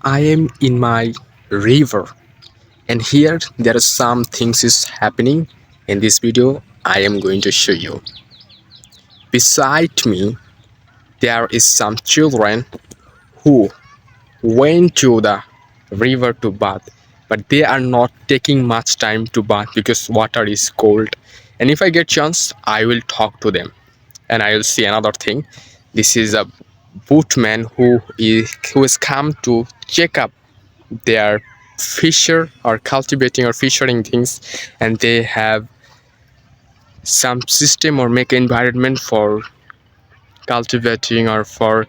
I am in my river, and here there are some things is happening. In this video I am going to show you. Beside me there is some children who went to the river to bath, but they are not taking much time to bath because water is cold. And if I get chance I will talk to them, and I will see another thing. This is a boatman who is come to check up their fisher or cultivating or fishing things, and they have some system or make environment for cultivating or for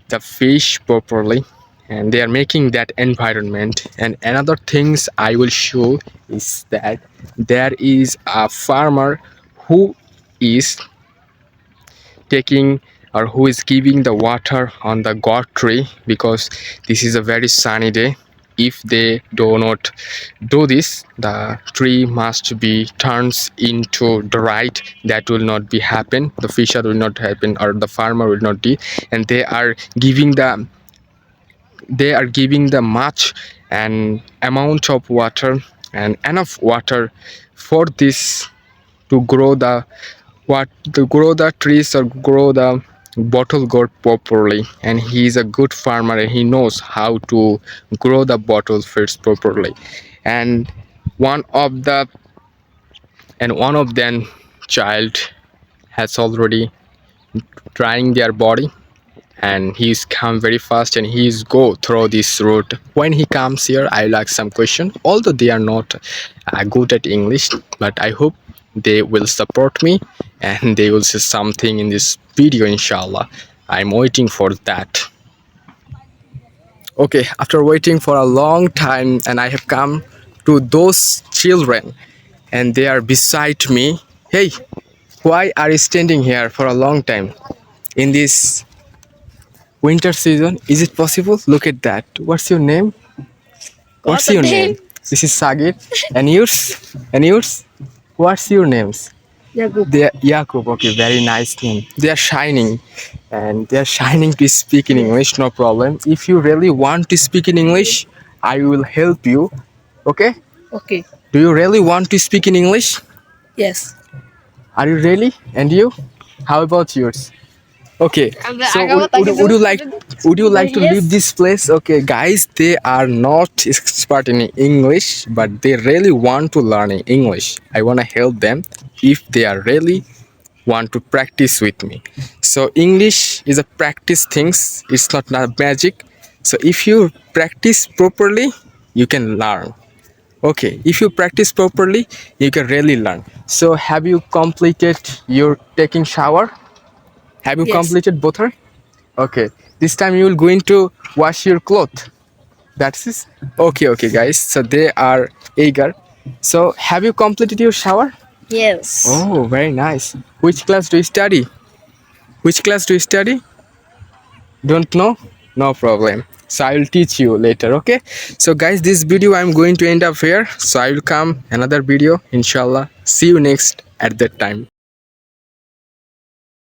the fish properly, and they are making that environment. And another things I will show is that there is a farmer who is taking or who is giving the water on the gourd tree, because this is a very sunny day. If they do not do this, the tree must be turns into dried. That will not be happen, the fisher will not happen, or the farmer will not do. And they are giving the much and amount of water and enough water for this to grow the trees or grow the bottle gourd properly. And he is a good farmer and he knows how to grow the bottle fruits properly. And one of the one of them child has already trying their body, and he's come very fast and he's go through this route. When he comes here I will ask some question, although they are not good at English, but I hope they will support me and they will say something in this video, inshallah. I'm waiting for that. Okay, after waiting for a long time, and I have come to those children and they are beside me. Hey, why are you standing here for a long time in this winter season? Is it possible? Look at that. What's your name? What's your name? This is Sagir. And yours? And yours? What's your names? Yakub. They are Yakub. Okay, very nice name. They are shining, and they are shining to speak in English. No problem. If you really want to speak in English, I will help you. Okay? Okay. Do you really want to speak in English? Yes. Are you really? And you? How about yours? Okay. So would you like to leave this place? Okay, guys, they are not expert in English, but they really want to learn English. I want to help them if they are really want to practice with me. So English is a practice things. It's not magic. So if you practice properly, you can learn. Okay, if you practice properly, you can really learn. So have you completed your taking shower? Have you Yes. completed both her? Okay. This time you will going to wash your cloth. That's it. Okay, guys. So they are eager. So have you completed your shower? Yes. Oh, very nice. Which class do you study? Which class do you study? Don't know? No problem. So I will teach you later, okay? So guys, this video I'm going to end up here. So I will come another video, inshallah. See you next at that time.